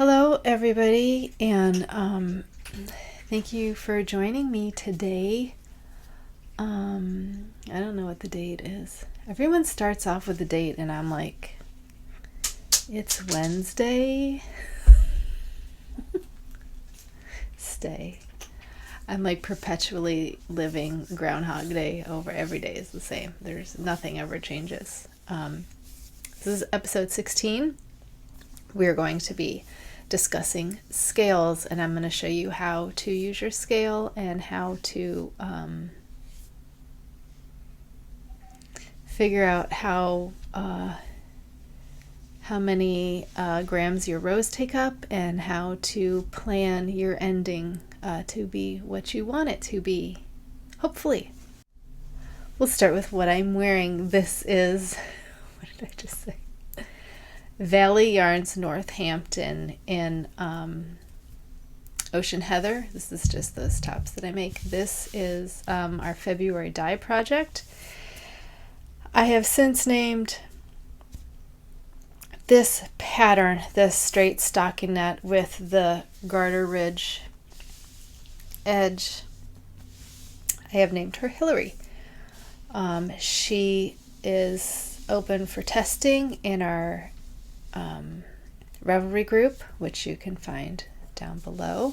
Hello, everybody, and thank you for joining me today. I don't know what the date is. Everyone starts off with the date, and I'm like, it's Wednesday. Stay. I'm like perpetually living Groundhog Day over every day is the same. There's nothing ever changes. This is episode 16. We're going to be discussing scales, and I'm going to show you how to use your scale and how to figure out how many grams your rows take up and how to plan your ending to be what you want it to be, hopefully. We'll start with what I'm wearing. This is, what did I just say? Valley Yarns Northampton in Ocean Heather. This is just those tops that I make. This is our February dye project. I have since named this pattern, this straight stockinette with the garter ridge edge, I have named her Hillary. She is open for testing in our Ravelry Group, which you can find down below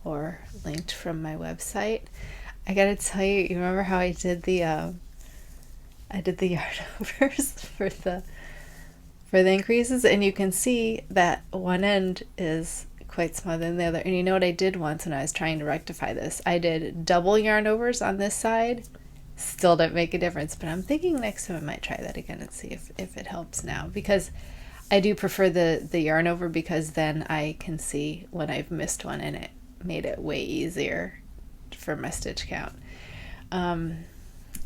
or linked from my website. I gotta tell you, you remember how I did the yarn overs for the increases, and you can see that one end is quite smaller than the other. And you know what I did once when I was trying to rectify this? I did double yarn overs on this side. Still didn't make a difference, but I'm thinking next time I might try that again and see if it helps now, because I do prefer the yarn over, because then I can see when I've missed one, and it made it way easier for my stitch count.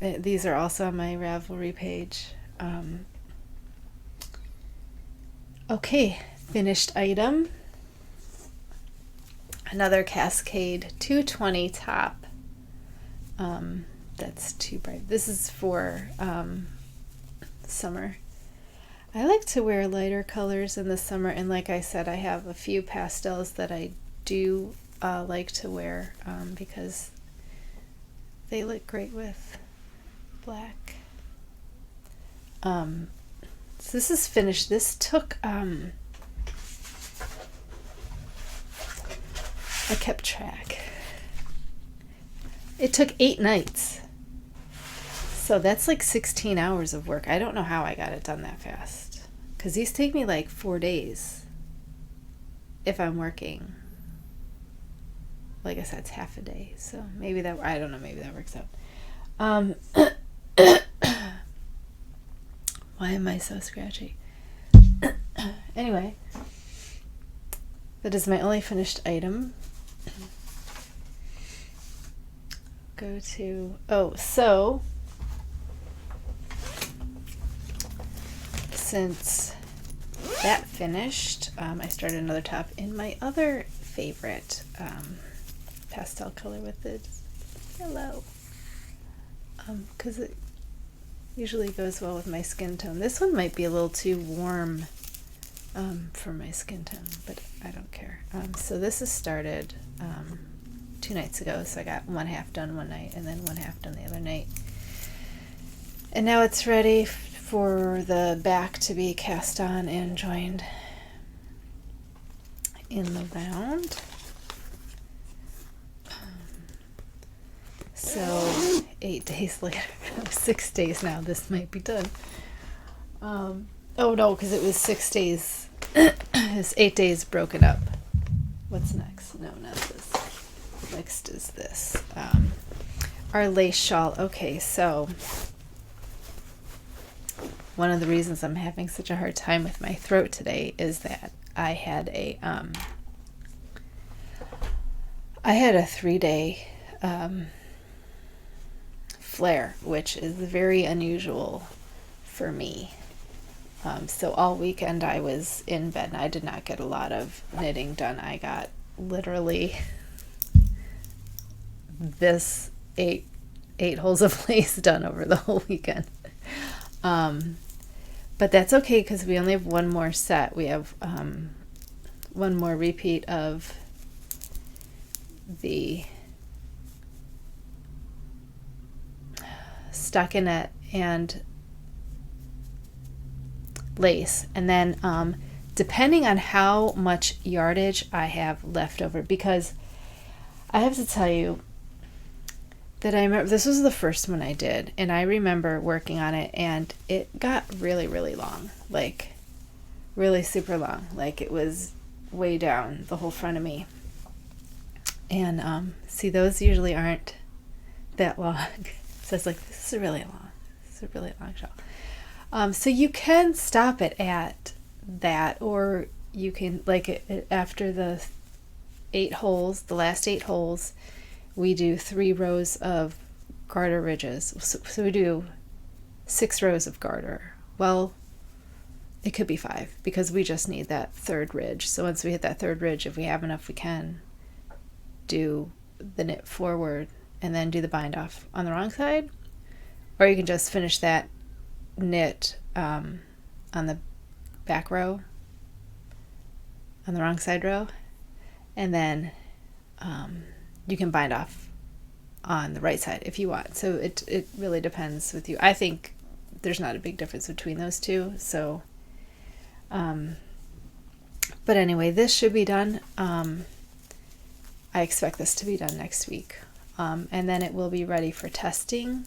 These are also on my Ravelry page. Okay, finished item. Another Cascade 220 top. That's too bright. This is for summer. I like to wear lighter colors in the summer, and like I said, I have a few pastels that I do like to wear because they look great with black. So this is finished. This took I kept track. It took 8 nights. So that's like 16 hours of work. I don't know how I got it done that fast, because these take me like 4 days if I'm working. Like I said, it's half a day, so maybe that, I don't know, maybe that works out. Why am I so scratchy? Anyway, that is my only finished item. Go to, so since that finished, I started another top in my other favorite pastel color with the yellow, because it usually goes well with my skin tone. This one might be a little too warm for my skin tone, but I don't care. So this is started 2 nights ago, so I got one half done one night and then one half done the other night, and now it's ready for the back to be cast on and joined in the round. So 8 days later, 6 days now, this might be done. Oh no, because it was 6 days. It's 8 days broken up. What's next? No, not this. Next is this. Our lace shawl. Okay, so one of the reasons I'm having such a hard time with my throat today is that I had a 3-day flare, which is very unusual for me. So all weekend I was in bed and I did not get a lot of knitting done. I got literally this eight holes of lace done over the whole weekend. But that's okay, because we only have one more set. We have one more repeat of the stockinette and lace, and then depending on how much yardage I have left over, because I have to tell you that I remember this was the first one I did, and I remember working on it, and it got really, really long, like really super long, like it was way down the whole front of me. And see, those usually aren't that long. So it's like, this is really long shawl. So you can stop it at that, or you can, like, after the 8 holes, the last 8 holes, we do 3 rows of garter ridges. So we do 6 rows of garter. Well, it could be 5 because we just need that 3rd ridge. So once we hit that 3rd ridge, if we have enough, we can do the knit forward and then do the bind off on the wrong side, or you can just finish that knit on the back row, on the wrong side row, and then you can bind off on the right side if you want. So it really depends with you. I think there's not a big difference between those two. So but anyway, this should be done. I expect this to be done next week, and then it will be ready for testing.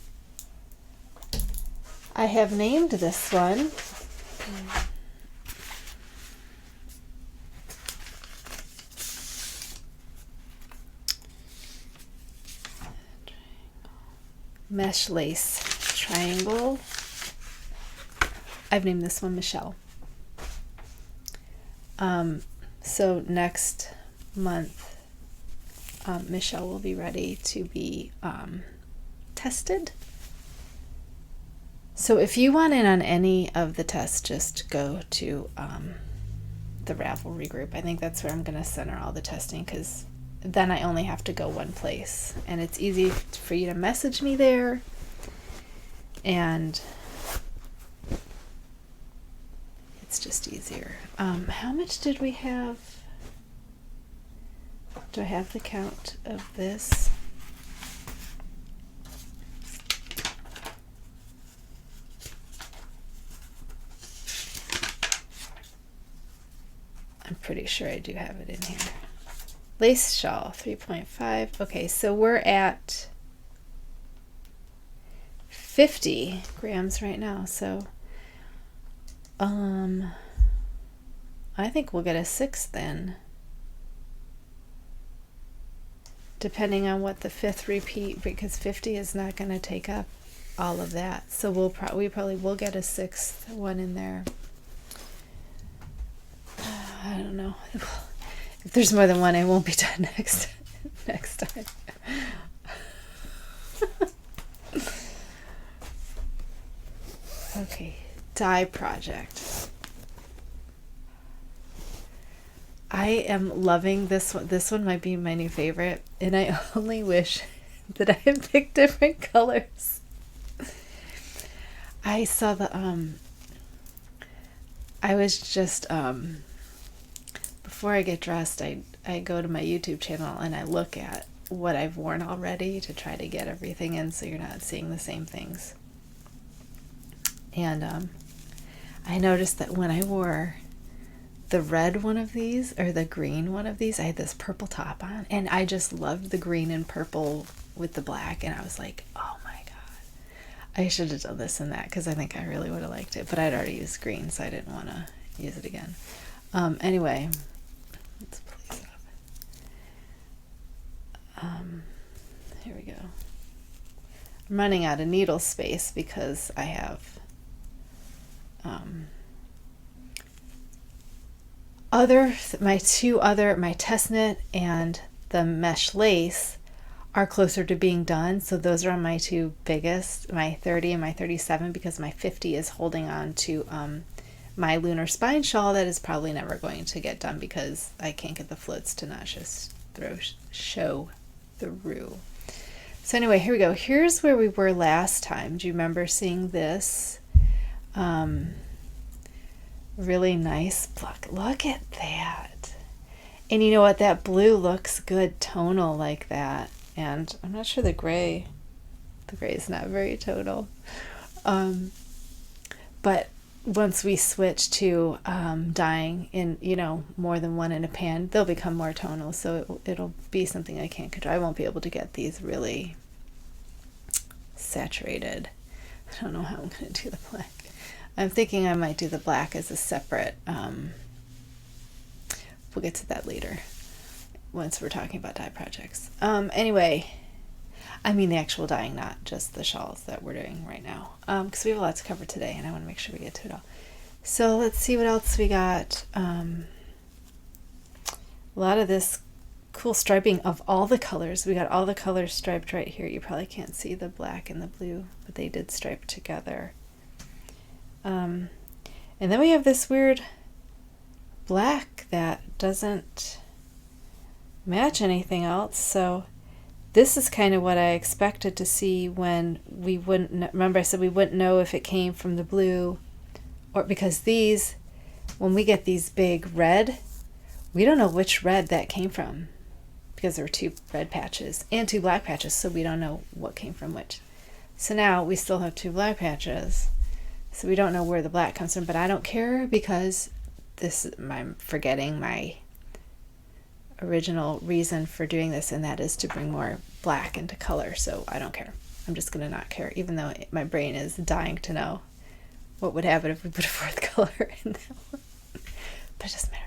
I have named this one Mesh Lace Triangle. I've named this one Michelle. So next month, Michelle will be ready to be tested. So if you want in on any of the tests, just go to the Ravelry group. I think that's where I'm going to center all the testing, because then I only have to go one place, and it's easy for you to message me there. And it's just easier. How much did we have? Do I have the count of this? I'm pretty sure I do have it in here. Lace shawl, 3.5. Okay, so we're at 50 grams right now. So I think we'll get a 6 then, depending on what the 5th repeat, because 50 is not going to take up all of that. So we probably will get a 6th one in there. I don't know. If there's more than one, I won't be done next time. Okay, die project. I am loving this one. This one might be my new favorite, and I only wish that I had picked different colors. I saw the I was just before I get dressed, I go to my YouTube channel and I look at what I've worn already to try to get everything in, so you're not seeing the same things. And I noticed that when I wore the red one of these, or the green one of these, I had this purple top on, and I just loved the green and purple with the black, and I was like, oh my god, I should have done this and that, because I think I really would have liked it, but I'd already used green, so I didn't want to use it again. Anyway, let's place up. Here we go. I'm running out of needle space because I have my test knit and the mesh lace are closer to being done, so those are on my 2 biggest, my 30 and my 37, because my 50 is holding on to my lunar spine shawl that is probably never going to get done because I can't get the floats to not just show through. So anyway, here we go. Here's where we were last time. Do you remember seeing this? Really nice block. Look at that. And you know what? That blue looks good tonal like that. And I'm not sure the gray is not very tonal. But once we switch to dyeing in, more than one in a pan, they'll become more tonal. So it'll be something I can't control. I won't be able to get these really saturated. I don't know how I'm going to do the black. I'm thinking I might do the black as a separate, we'll get to that later once we're talking about dye projects. Anyway, I mean the actual dyeing, not just the shawls that we're doing right now, because we have a lot to cover today and I want to make sure we get to it all. So let's see what else we got. A lot of this cool striping of all the colors. We got all the colors striped right here. You probably can't see the black and the blue, but they did stripe together. And then we have this weird black that doesn't match anything else. So this is kind of what I expected to see when we wouldn't, remember I said we wouldn't know if it came from the blue, or because these, when we get these big red, we don't know which red that came from because there were 2 red patches and 2 black patches, so we don't know what came from which. So now we still have 2 black patches, so we don't know where the black comes from, but I don't care because I'm forgetting my original reason for doing this, and that is to bring more black into color. So I don't care. I'm just gonna not care, even though my brain is dying to know what would happen if we put a 4th color in that one. But it doesn't matter.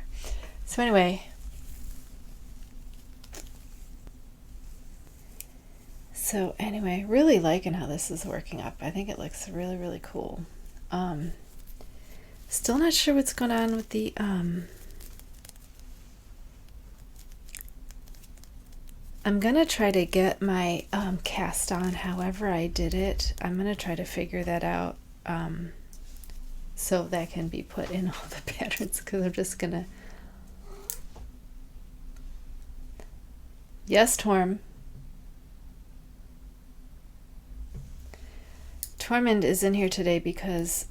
So anyway, really liking how this is working up. I think it looks really, really cool. Still not sure what's going on with the I'm gonna try to get my cast on however I did it. I'm gonna try to figure that out so that can be put in all the patterns, because I'm just gonna, yes, Tormund is in here today because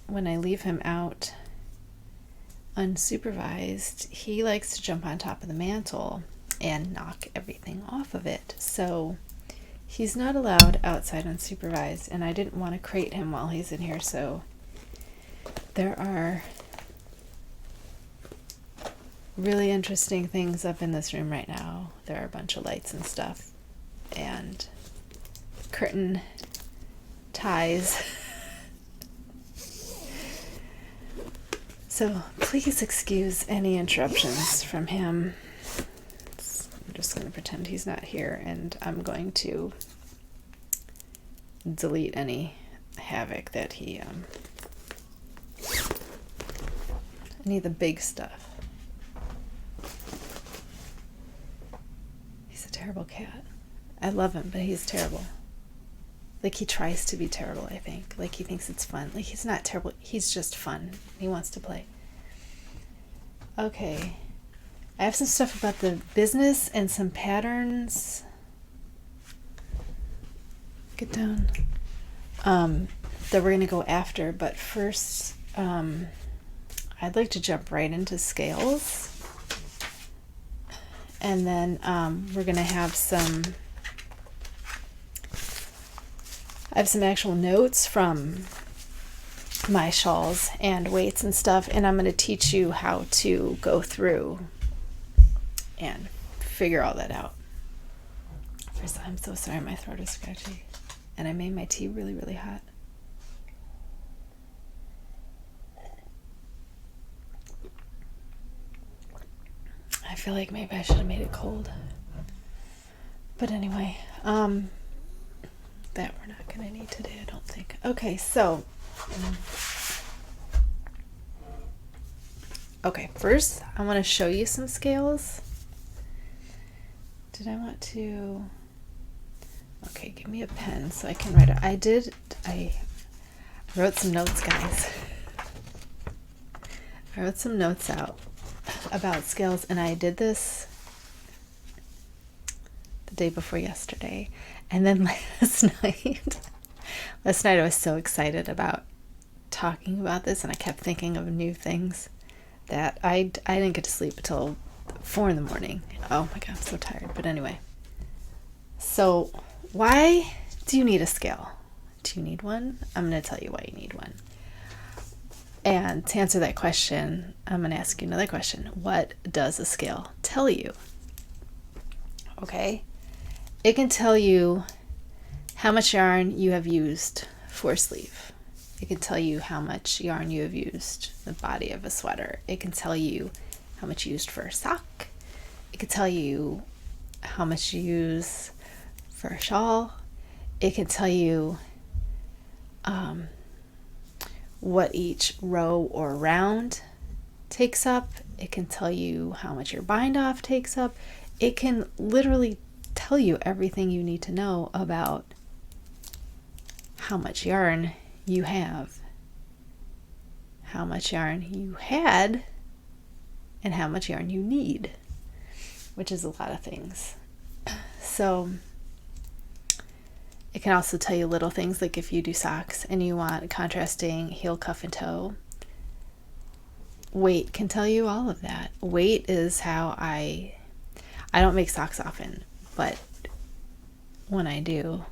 when I leave him out unsupervised, he likes to jump on top of the mantle and knock everything off of it. So he's not allowed outside unsupervised, and I didn't want to crate him while he's in here. So there are really interesting things up in this room right now. There are a bunch of lights and stuff and curtain ties. So please excuse any interruptions from him. I'm just going to pretend he's not here, and I'm going to delete any havoc that he any of the big stuff. He's a terrible cat. I love him, but he's terrible. Like, he tries to be terrible, I think. Like, he thinks it's fun. Like, he's not terrible. He's just fun. He wants to play. Okay. I have some stuff about the business and some patterns. Get down. That we're going to go after. But first, I'd like to jump right into scales. And then we're going to have some... I have some actual notes from my shawls and weights and stuff, and I'm going to teach you how to go through and figure all that out. First, I'm so sorry, my throat is scratchy, and I made my tea really, really hot. I feel like maybe I should have made it cold. But anyway, that we're not going to need today, I don't think. Okay, so first I want to show you some scales. Did I want to... Okay, give me a pen so I can write it. I wrote some notes, guys. I wrote some notes out about scales, and I did this the day before yesterday. And then last night I was so excited about talking about this, and I kept thinking of new things that I didn't get to sleep until 4 in the morning. Oh my God, I'm so tired. But anyway, so why do you need a scale? Do you need one? I'm going to tell you why you need one. And to answer that question, I'm going to ask you another question. What does a scale tell you? Okay. It can tell you how much yarn you have used for a sleeve. It can tell you how much yarn you have used the body of a sweater. It can tell you how much you used for a sock. It can tell you how much you use for a shawl. It can tell you what each row or round takes up. It can tell you how much your bind off takes up. It can literally tell you everything you need to know about how much yarn you have, how much yarn you had, and how much yarn you need, which is a lot of things. So it can also tell you little things like if you do socks and you want contrasting heel, cuff, and toe. Weight can tell you all of that. Weight is how I don't make socks often, but when I do,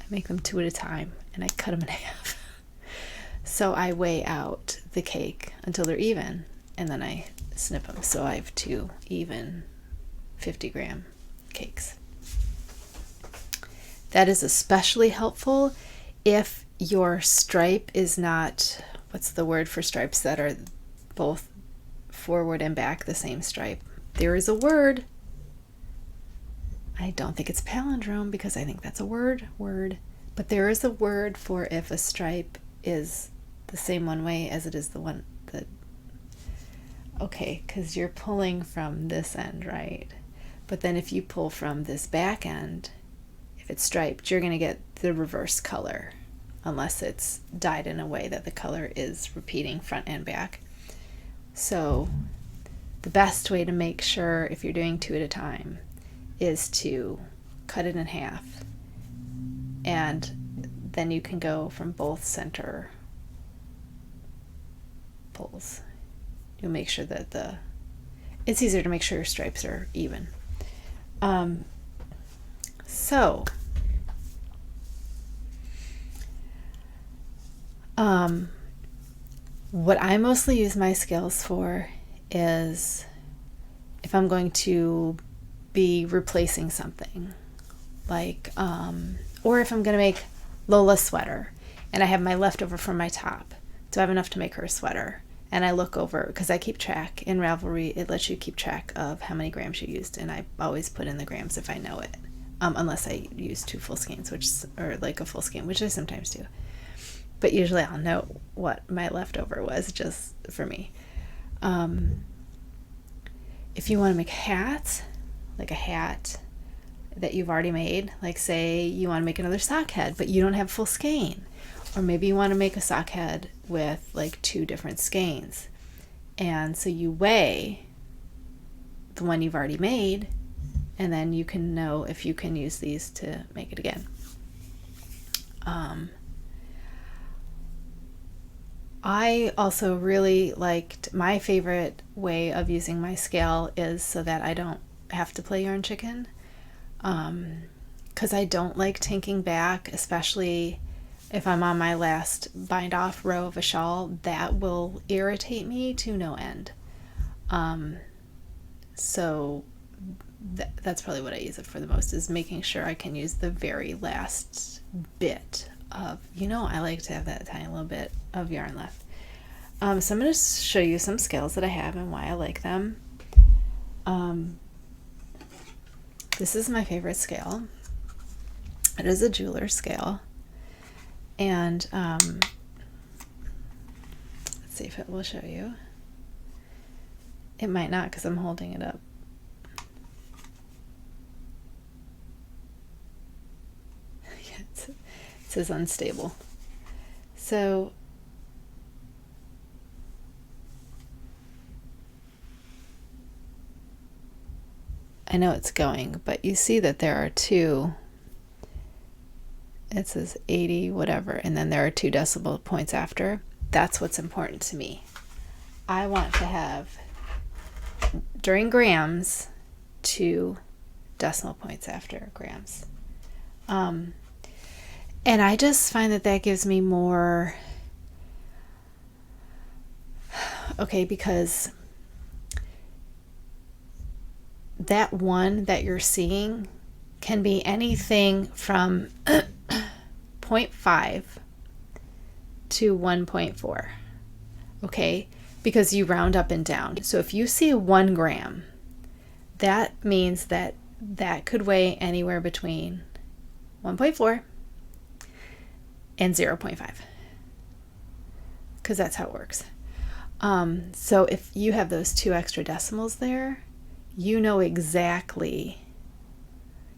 I make them 2 at a time and I cut them in half. So I weigh out the cake until they're even and then I snip them. So I have 2 even 50-gram cakes. That is especially helpful if your stripe is not, what's the word for stripes that are both forward and back the same stripe? There is a word. I don't think it's palindrome because I think that's a word, but there is a word for if a stripe is the same one way as it is the one that, okay, because you're pulling from this end, right? But then if you pull from this back end, if it's striped, you're going to get the reverse color unless it's dyed in a way that the color is repeating front and back. So the best way to make sure if you're doing 2 at a time is to cut it in half, and then you can go from both center pulls. You'll make sure that it's easier to make sure your stripes are even. What I mostly use my scales for is if I'm going to be replacing something, like, or if I'm going to make Lola's sweater and I have my leftover from my top. Do I have enough to make her a sweater? And I look over, because I keep track in Ravelry, it lets you keep track of how many grams you used, and I always put in the grams if I know it, unless I use 2 full skeins, or like a full skein, which I sometimes do. But usually I'll know what my leftover was just for me. If you want to make a hat, like a hat that you've already made, like say you want to make another sock head, but you don't have full skein, or maybe you want to make a sock head with like 2 different skeins, and so you weigh the one you've already made, and then you can know if you can use these to make it again. I also really liked, my favorite way of using my scale is so that I don't have to play yarn chicken, because I don't like tinking back, especially if I'm on my last bind off row of a shawl. That will irritate me to no end. So that's probably what I use it for the most, is making sure I can use the very last bit of, I like to have that tiny little bit of yarn left. So I'm going to show you some scales that I have and why I like them. This is my favorite scale. It is a jeweler's scale. And let's see if it will show you. It might not, because I'm holding it up. Yeah, it says unstable. So I know it's going, but you see that there are 2. It says 80 whatever, and then there are 2 decimal points after. That's what's important to me. I want to have during grams to decimal points after grams. And I just find that gives me more, okay, because that one that you're seeing can be anything from 0.5 to 1.4, okay? Because you round up and down. So if you see 1 gram, that means that could weigh anywhere between 1.4 and 0.5, because that's how it works. So if you have those 2 extra decimals there, you know exactly.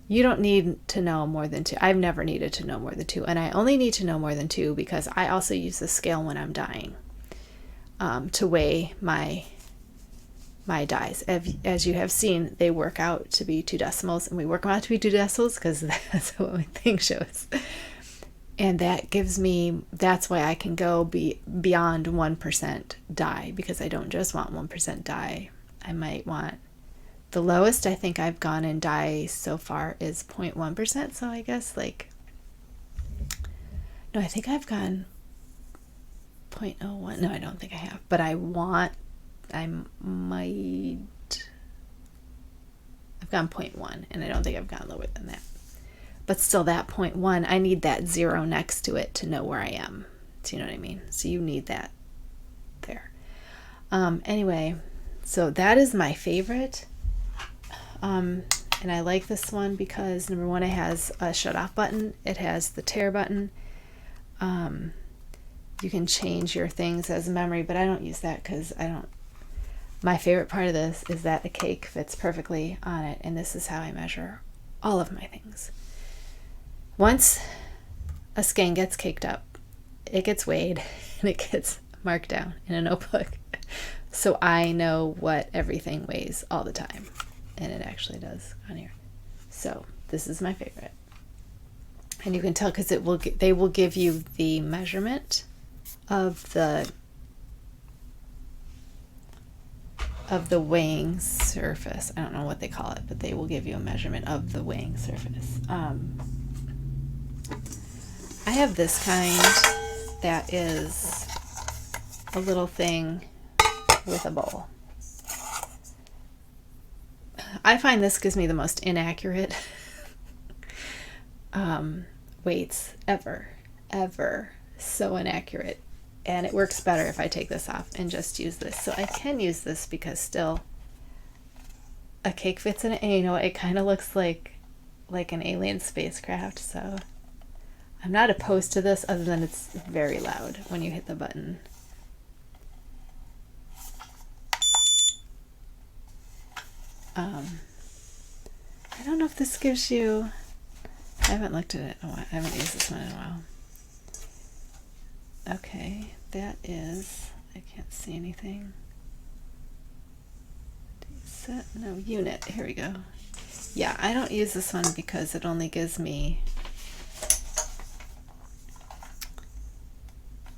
You don't need to know more than 2. I've never needed to know more than 2, and I only need to know more than 2 because I also use the scale when I'm dyeing to weigh my dyes. As you have seen, they work out to be 2 decimals, and we work them out to be 2 decimals because that's what my thing shows. And that gives me, that's why I can go beyond 1% dye, because I don't just want 1% dye. I might want, the lowest I think I've gone in dye so far is 0.1%. So I guess like, no, I think I've gone 0.01. No, I don't think I have, but I've gone 0.1, and I don't think I've gone lower than that. But still, that 0.1, I need that 0 next to it to know where I am. Do you know what I mean? So you need that there. Anyway, so that is my favorite. And I like this one because, number one, it has a shut off button. It has the tear button. You can change your things as memory, but I don't use that because my favorite part of this is that the cake fits perfectly on it, and this is how I measure all of my things. Once a skein gets caked up, it gets weighed and it gets marked down in a notebook. So I know what everything weighs all the time, and it actually does on here. So this is my favorite. And you can tell because they will give you the measurement of the weighing surface. I don't know what they call it, but they will give you a measurement of the weighing surface. I have this kind that is a little thing with a bowl. I find this gives me the most inaccurate weights ever. So inaccurate. And it works better if I take this off and just use this. So I can use this because still a cake fits in it. And you know what? It kind of looks like an alien spacecraft. So I'm not opposed to this, other than it's very loud when you hit the button. I don't know if this gives you, I haven't looked at it in a while. I haven't used this one in a while. Okay, that is, I can't see anything. Set, no, unit, here we go. Yeah, I don't use this one because it only gives me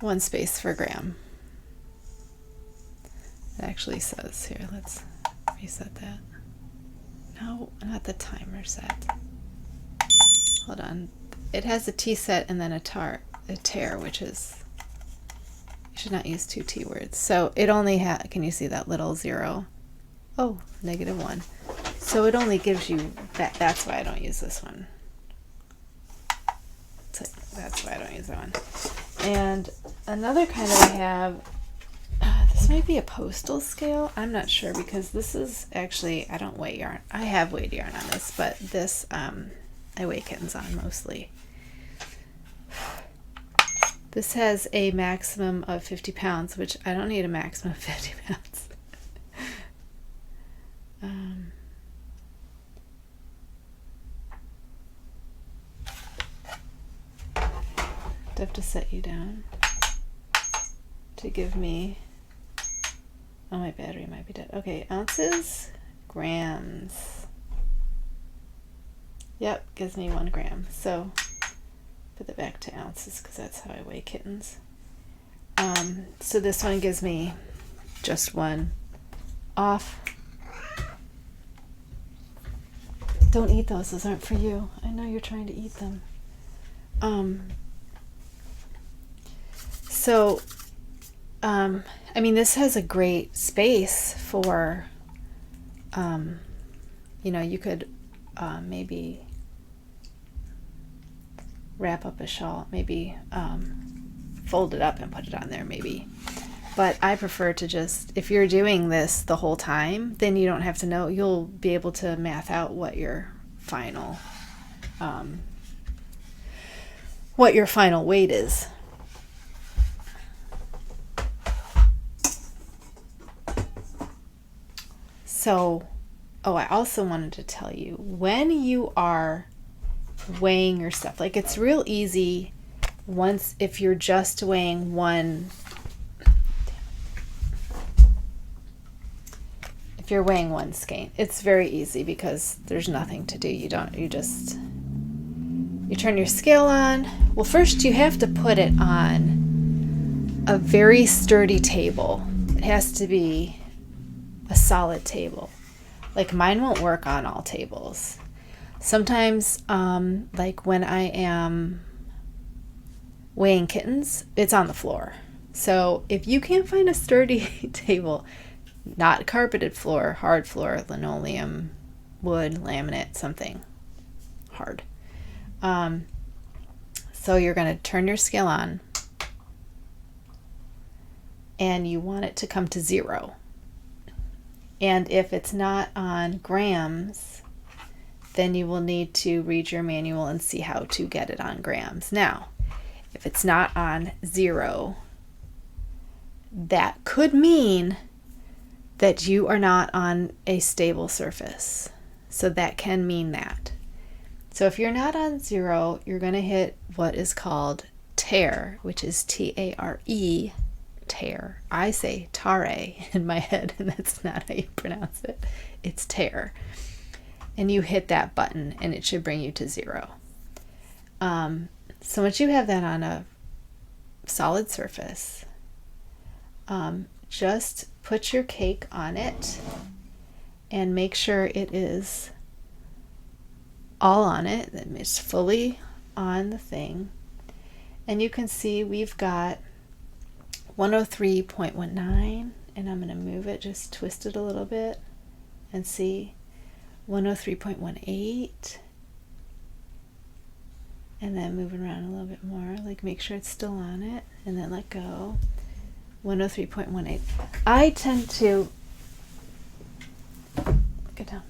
1 space for gram. It actually says here, let's reset that. No, not the timer set. Hold on. It has a T set and then a tear, which is, you should not use 2 T words. So it only can you see that little 0? Oh, -1. So it only gives you that. That's why I don't use this one. That's why I don't use that one. And another kind that I have, this might be a postal scale. I'm not sure, because this is actually, I don't weigh yarn. I have weighed yarn on this, but this I weigh kittens on mostly. This has a maximum of 50 pounds, which I don't need a maximum of 50 pounds. Do I have to set you down to give me, oh, my battery might be dead. Okay, ounces, grams. Yep, gives me 1 gram. So put that back to ounces because that's how I weigh kittens. So this one gives me just 1 off Don't eat those. Those aren't for you. I know you're trying to eat them. I mean, this has a great space for, you know, you could maybe wrap up a shawl, maybe fold it up and put it on there maybe. But I prefer to just, if you're doing this the whole time, then you don't have to know, you'll be able to math out what your final weight is. So, I also wanted to tell you, when you are weighing your stuff, like it's real easy if you're just weighing one, if you're weighing one skein, it's very easy because there's nothing to do. You turn your scale on. Well, first you have to put it on a very sturdy table. It has to be a solid table. Like mine won't work on all tables. Sometimes, like when I am weighing kittens, it's on the floor. So if you can't find a sturdy table, not carpeted floor, hard floor, linoleum, wood, laminate, something hard. So you're going to turn your scale on and you want it to come to 0. And if it's not on grams, then you will need to read your manual and see how to get it on grams. Now, if it's not on 0, that could mean that you are not on a stable surface. So that can mean that. So if you're not on 0, you're going to hit what is called tare, which is T-A-R-E, tare. I say tare in my head, and that's not how you pronounce it. It's tare. And you hit that button, and it should bring you to 0. So once you have that on a solid surface, just put your cake on it and make sure it is all on it, that it's fully on the thing. And you can see we've got 103.19, and I'm going to move it, just twist it a little bit and see 103.18, and then moving around a little bit more, like make sure it's still on it, and then let go. 103.18. I tend to get down.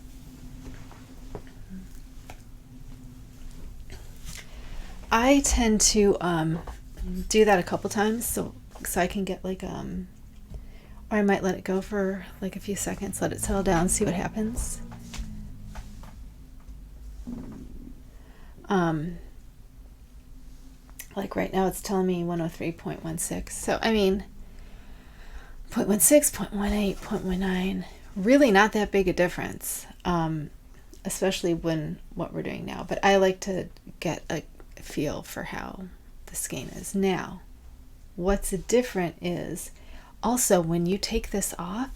I tend to do that a couple times, so I can get like or I might let it go for like a few seconds, let it settle down, see what happens. Like right now it's telling me 103.16. So I mean 0.16, 0.18, 0.19, really not that big a difference, especially when what we're doing now. But I like to get a feel for how the skein is. Now, what's different is also when you take this off,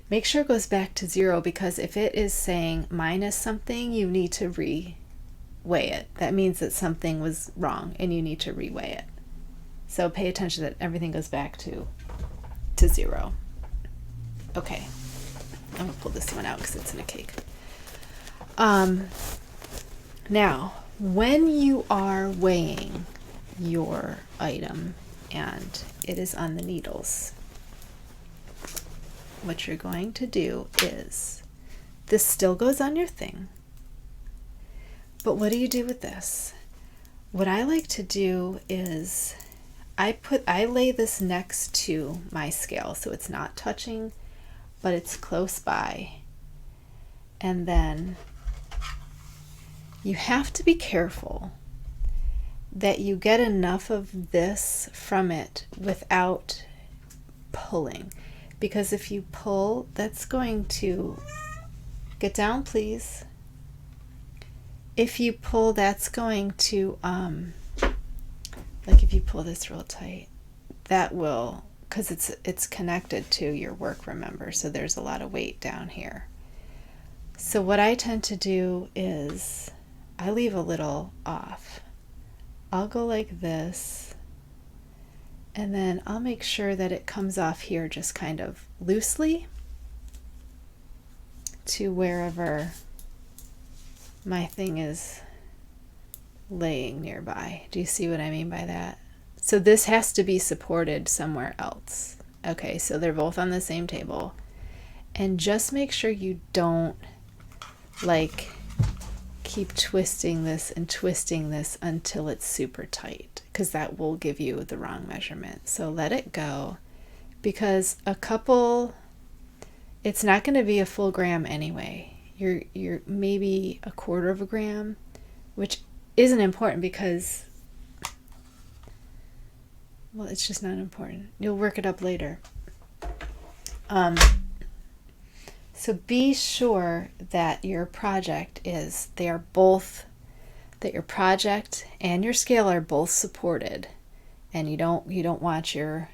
make sure it goes back to 0, because if it is saying minus something, you need to reweigh it. That means that something was wrong and you need to reweigh it. So pay attention that everything goes back to 0. Okay, I'm gonna pull this one out because it's in a cake. Now, when you are weighing your item and it is on the needles, what you're going to do is, this still goes on your thing, but what do you do with this? What I like to do is I lay this next to my scale, so it's not touching, but it's close by. And then you have to be careful that you get enough of this from it without pulling, because if you pull, that's going to get down, please. If you pull, that's going to like if you pull this real tight, that will, because it's connected to your work, remember, so there's a lot of weight down here. So what I tend to do is I leave a little off. I'll go like this, and then I'll make sure that it comes off here just kind of loosely to wherever my thing is laying nearby. Do you see what I mean by that? So this has to be supported somewhere else. Okay, so they're both on the same table. And just make sure you don't like keep twisting this and twisting this until it's super tight, because that will give you the wrong measurement. So let it go, because it's not going to be a full gram anyway. You're maybe a quarter of a gram, which isn't important because, well, it's just not important. You'll work it up later. So be sure that your project that your project and your scale are both supported, and you don't want to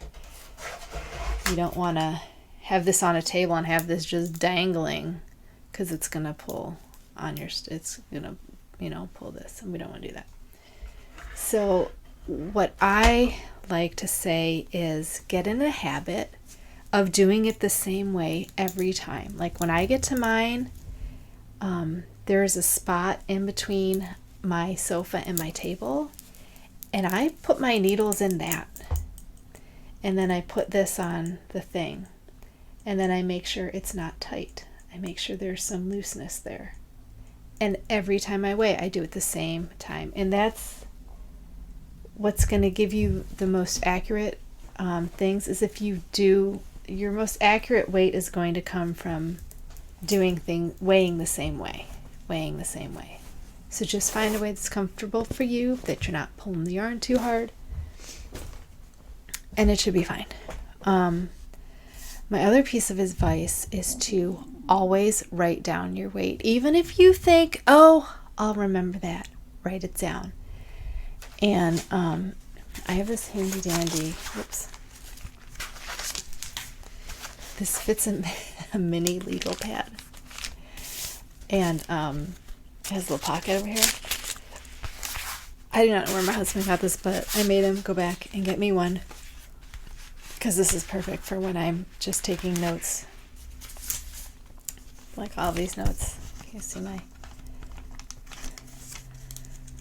have this on a table and have this just dangling, because it's gonna pull on it's gonna pull this, and we don't want to do that. So what I like to say is get in a habit of doing it the same way every time. Like when I get to mine, there is a spot in between my sofa and my table, and I put my needles in that, and then I put this on the thing, and then I make sure it's not tight. I make sure there's some looseness there, and every time I weigh, I do it the same time. And that's what's going to give you the most accurate things. Is if you do, your most accurate weight is going to come from weighing the same way. So just find a way that's comfortable for you, that you're not pulling the yarn too hard, and it should be fine. My other piece of advice is to always write down your weight. Even if you think, oh, I'll remember that, write it down. And I have this handy dandy, this fits in a mini legal pad, and it has a little pocket over here. I do not know where my husband got this, but I made him go back and get me one, because this is perfect for when I'm just taking notes, like all these notes. You see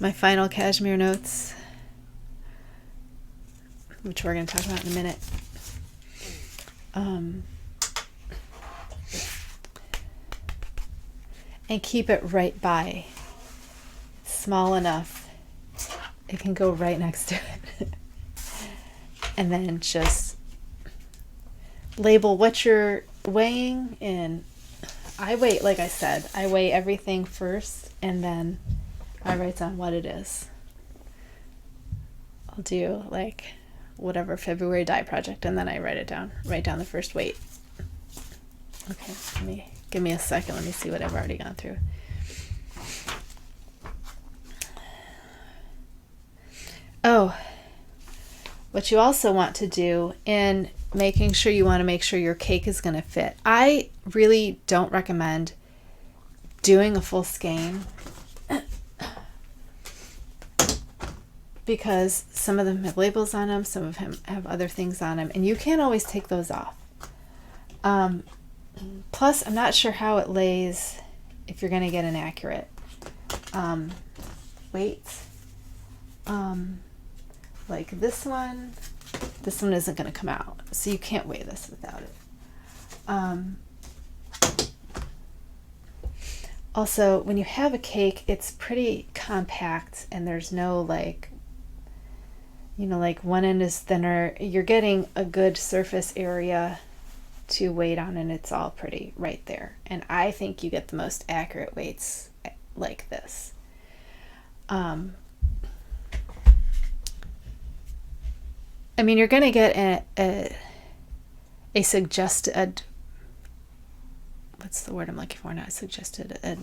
my final cashmere notes, which we're going to talk about in a minute. And keep it right by, small enough it can go right next to it. And then just label what you're weighing. And like I said, I weigh everything first, and then I write down what it is. I'll do like whatever February dye project, and then I write down the first weight. Okay, give me a second. Let me see what I've already gone through. Oh, what you also want to do in making sure, you want to make sure your cake is going to fit. I really don't recommend doing a full skein, because some of them have labels on them, some of them have other things on them, and you can't always take those off. Plus, I'm not sure how it lays if you're going to get an accurate weight. Like this one isn't going to come out, so you can't weigh this without it. Also, when you have a cake, it's pretty compact, and there's no like one end is thinner. You're getting a good surface area to weight on, and it's all pretty right there. And I think you get the most accurate weights like this. I mean, you're going to get a suggested, what's the word I'm looking for? Not suggested, not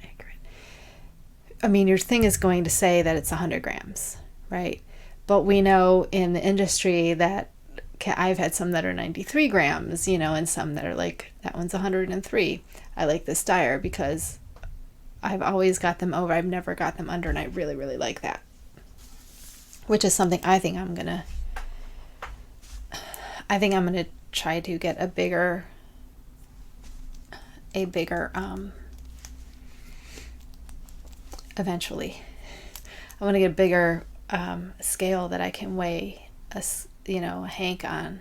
accurate. I mean, your thing is going to say that it's 100 grams, right? But we know in the industry that I've had some that are 93 grams, you know, and some that are like, that one's 103. I like this dyer because I've always got them over. I've never got them under, and I really, really like that. Which is something I think I'm gonna try to get a bigger eventually. I want to get a bigger scale that I can weigh a hank on,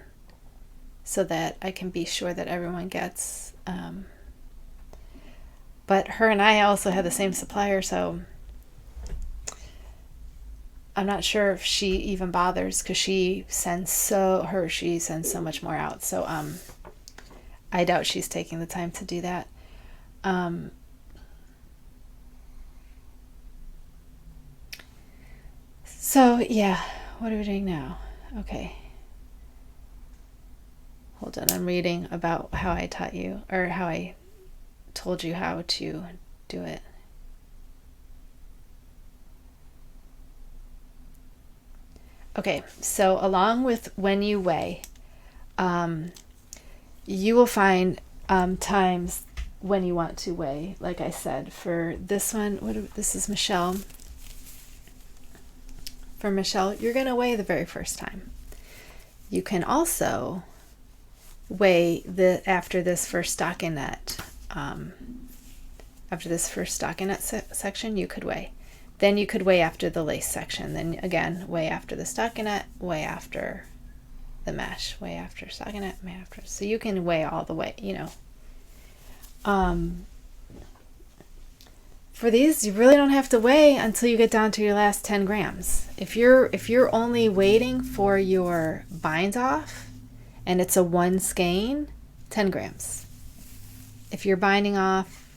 so that I can be sure that everyone gets. But her and I also have the same supplier, so I'm not sure if she even bothers, because she sends so much more out. So I doubt she's taking the time to do that. So yeah, what are we doing now? Okay. Hold on, I'm reading about how I taught you, or how I told you how to do it. Okay, so along with when you weigh, you will find times when you want to weigh. Like I said, for this one, this is Michelle. For Michelle, you're going to weigh the very first time. You can also weigh after this first stockinette. After this first stockinette section, you could weigh. Then you could weigh after the lace section. Then again, weigh after the stockinette, weigh after the mesh, weigh after stockinette, weigh after. So you can weigh all the way, you know. For these, you really don't have to weigh until you get down to your last 10 grams. If you're only waiting for your bind off and it's a 1 skein, 10 grams. If you're binding off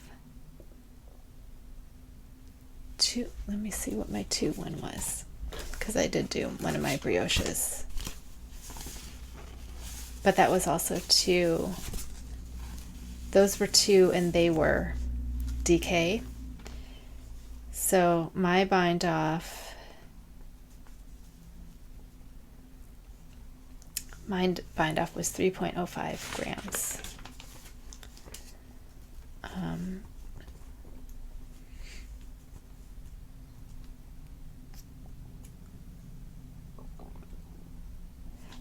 2, let me see what my 2 one was, because I did do one of my brioches. But that was also 2. Those were 2 and they were DK. So my bind off, was 3.05 grams.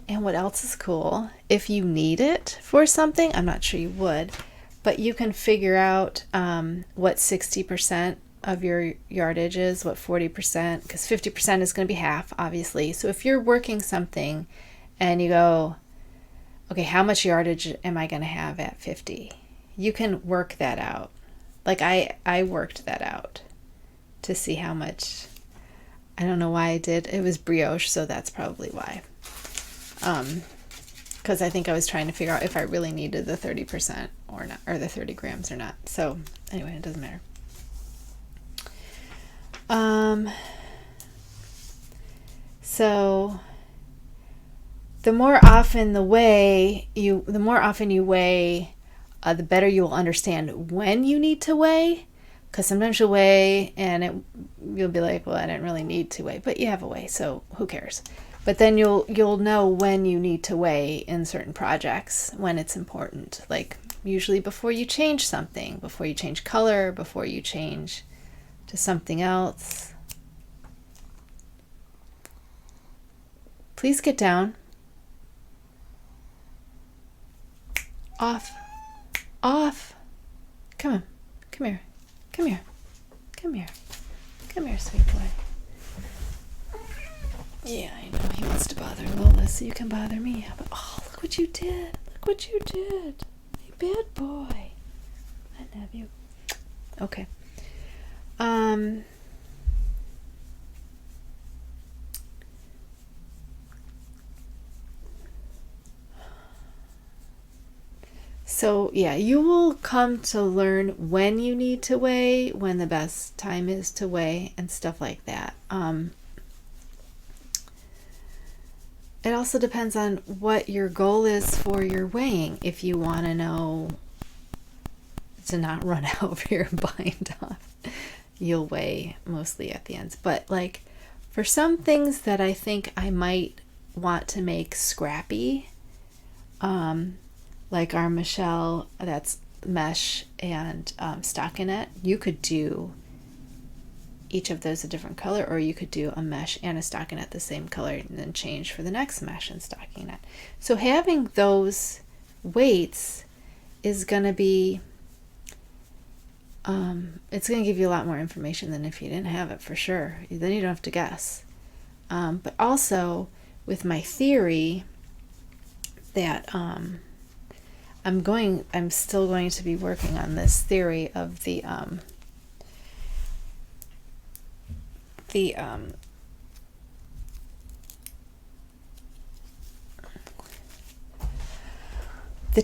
And what else is cool, if you need it for something, I'm not sure you would, but you can figure out what 60% of your yardage is, what 40%, because 50% is going to be half, obviously. So if you're working something and you go, okay, how much yardage am I going to have at 50? You can work that out. Like I worked that out to see how much. I don't know why I did. It was brioche, so that's probably why. Because I think I was trying to figure out if I really needed the 30% or not, or the 30 grams or not. So anyway, it doesn't matter. So the more often you weigh, the better you will understand when you need to weigh. Because sometimes you'll weigh and you'll be like, well, I didn't really need to weigh, but you have a weigh, so who cares? But then you'll know when you need to weigh in certain projects, when it's important. Like usually before you change something, before you change color, before you change to something else. Please get down. Off. Come on. Come here. Come here. Come here. Come here, sweet boy. Yeah, I know he wants to bother Lola, so you can bother me. But oh, look what you did. Look what you did. You bad boy. I love you. Okay. So yeah, you will come to learn when you need to weigh, when the best time is to weigh, and stuff like that. It also depends on what your goal is for your weighing. If you want to know to not run over your bind off, you'll weigh mostly at the ends. But like for some things that I think I might want to make scrappy, like our Michelle, that's mesh and stockinette, you could do each of those a different color, or you could do a mesh and a stockinette the same color and then change for the next mesh and stockinette. So having those weights is going to be it's going to give you a lot more information than if you didn't have it, for sure. Then you don't have to guess. But also with my theory that I'm still going to be working on this theory of the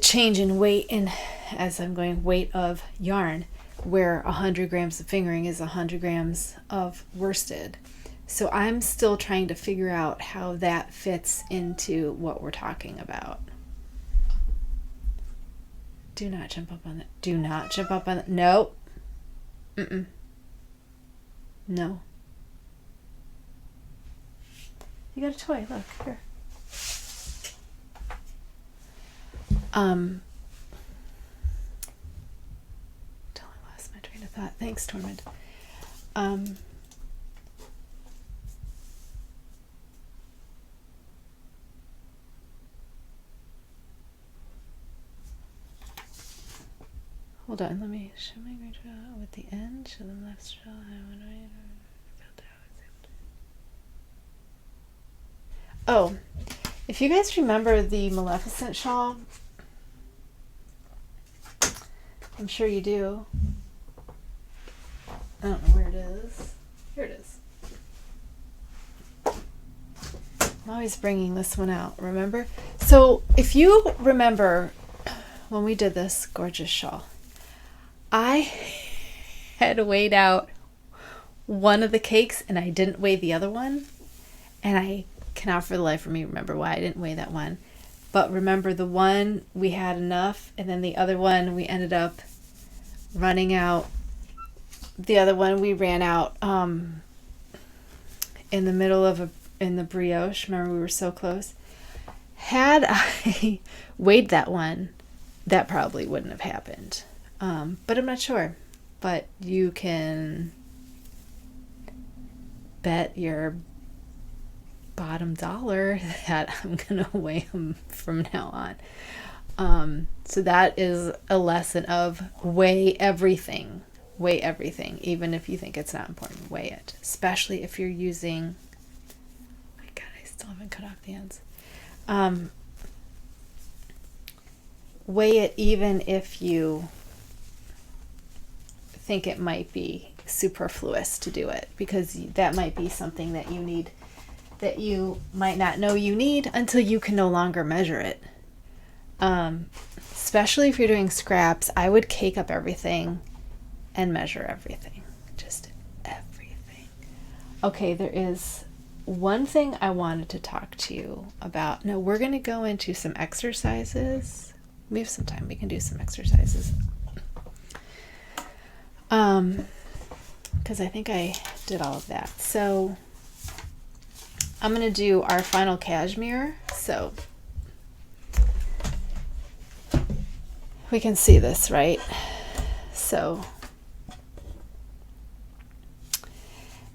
change in weight, and as I'm going, weight of yarn, where 100 grams of fingering is 100 grams of worsted. So I'm still trying to figure out how that fits into what we're talking about. Do not jump up on it. Do not jump up on it. No. Mm-mm. No. You got a toy. Look, here. Totally lost my train of thought. Thanks, Tormund. Hold on, let me show my green trail with the end, show them left straw, oh, if you guys remember the Maleficent shawl, I'm sure you do. I don't know where it is. Here it is. I'm always bringing this one out, remember? So if you remember when we did this gorgeous shawl, I had weighed out one of the cakes and I didn't weigh the other one. And I cannot for the life of me remember why I didn't weigh that one. But remember, the one we had enough, and then the other one we ended up running out. The other one we ran out in the middle of in the brioche. Remember, we were so close. Had I weighed that one, that probably wouldn't have happened. But I'm not sure. But you can bet your bottom dollar that I'm going to weigh them from now on. So that is a lesson of weigh everything. Weigh everything. Even if you think it's not important, weigh it. Especially if you're using... Oh my God, I still haven't cut off the ends. Weigh it even if you think it might be superfluous to do it, because that might be something that you need, that you might not know you need until you can no longer measure it. Especially if you're doing scraps, I would cake up everything and measure everything. Just everything. Okay, there is one thing I wanted to talk to you about. Now, we're going to go into some exercises. We have some time. We can do some exercises. Because I think I did all of that. So I'm going to do our final cashmere. So we can see this, right? So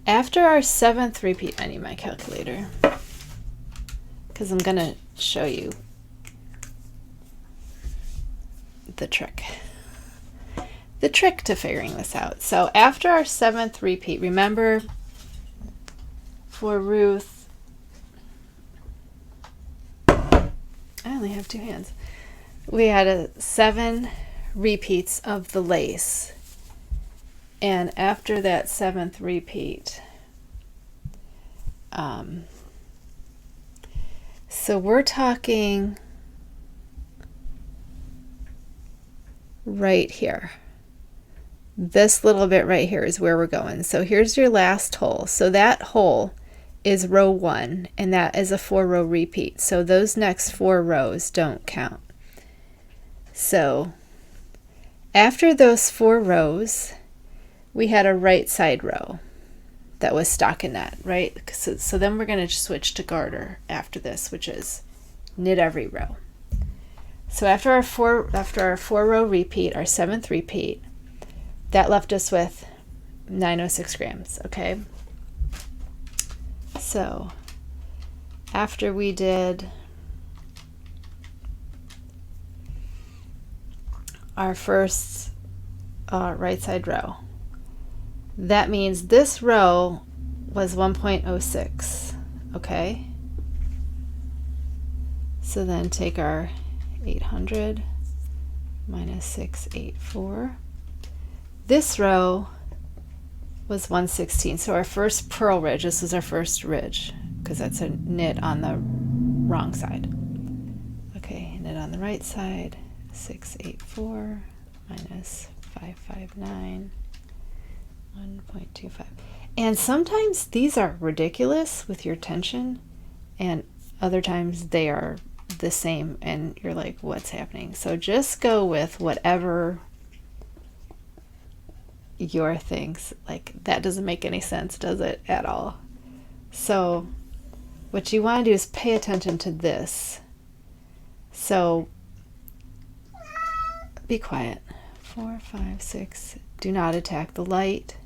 after our 7th repeat, I need my calculator because I'm going to show you the trick. The trick to figuring this out. So after our 7th repeat, remember for Ruth, I only have 2 hands. We had 7 repeats of the lace. And after that 7th repeat, so we're talking right here. This little bit right here is where we're going. So here's your last hole. So that hole is row 1, and that is a 4-row repeat. So those next 4 rows don't count. So after those 4 rows, we had a right side row that was stockinette, right? So then we're going to switch to garter after this, which is knit every row. So after our four row repeat, our 7th repeat, that left us with 906 grams. Okay. So after we did our first right side row, that means this row was 1.06. Okay. So then take our 800 minus 684. This row was 116. So our first purl ridge, this was our first ridge because that's a knit on the wrong side. Okay, knit on the right side, 684 minus 559, 1.25. And sometimes these are ridiculous with your tension, and other times they are the same and you're like, what's happening? So just go with whatever your thinks. Like, that doesn't make any sense, does it, at all? So what you want to do is pay attention to this. So be quiet. 4, 5, 6. Do not attack the light.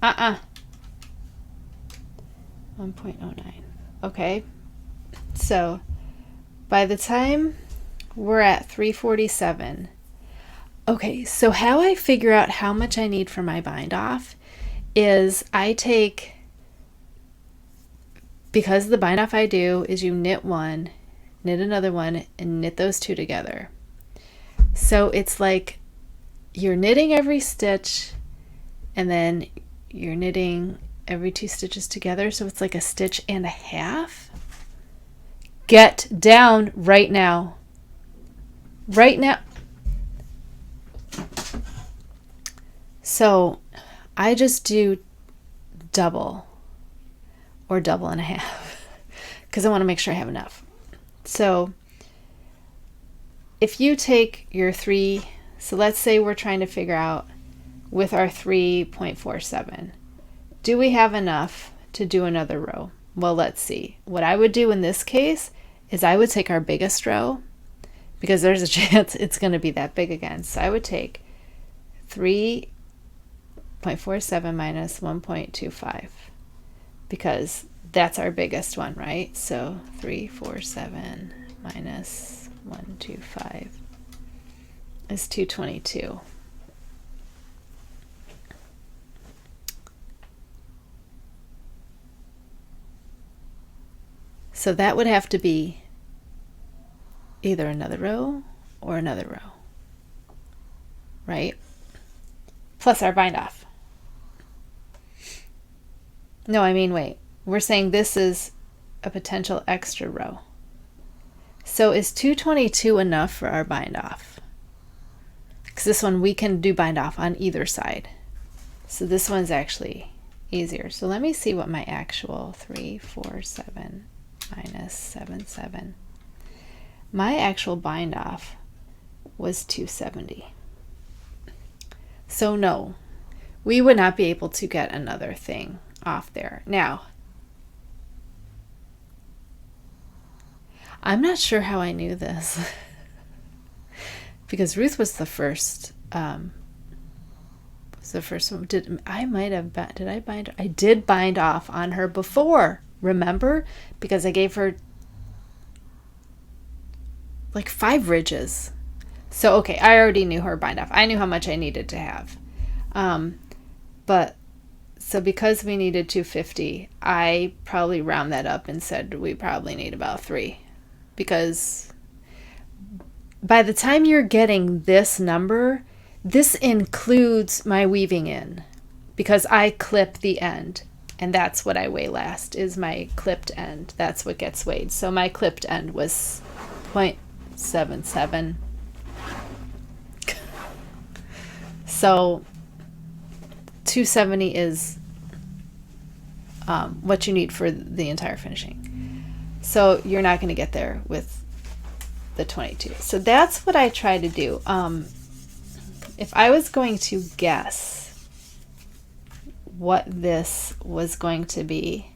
1.09. Okay. So by the time we're at 347, okay, so how I figure out how much I need for my bind off is I take, because the bind off I do is you knit one, knit another one, and knit those two together. So it's like you're knitting every stitch and then you're knitting every 2 stitches together. So it's like a stitch and a half. Get down right now. Right now. So I just do double or double and a half because I want to make sure I have enough. So if you take your 3, so let's say we're trying to figure out with our 3.47, do we have enough to do another row? Well, let's see. What I would do in this case is I would take our biggest row, because there's a chance it's going to be that big again. So I would take 3.47 minus 1.25, because that's our biggest one, right? So 347 minus 125 is 222. So that would have to be either another row or another row, right? Plus our bind off. No, I mean, wait. We're saying this is a potential extra row. So is 222 enough for our bind off? Because this one we can do bind off on either side. So this one's actually easier. So let me see what my actual 347 minus 77. My actual bind off was 270. So no, we would not be able to get another thing off there. Now, I'm not sure how I knew this because Ruth was the first. Was the first one. Did I bind? I did bind off on her before. Remember, because I gave her like 5 ridges. So okay, I already knew her bind off. I knew how much I needed to have. But so because we needed 250, I probably round that up and said we probably need about 3, because by the time you're getting this number, this includes my weaving in, because I clip the end, and that's what I weigh last, is my clipped end. That's what gets weighed. So my clipped end was 0.77. So 270 is what you need for the entire finishing. So you're not going to get there with the 22. So that's what I try to do. If I was going to guess what this was going to be,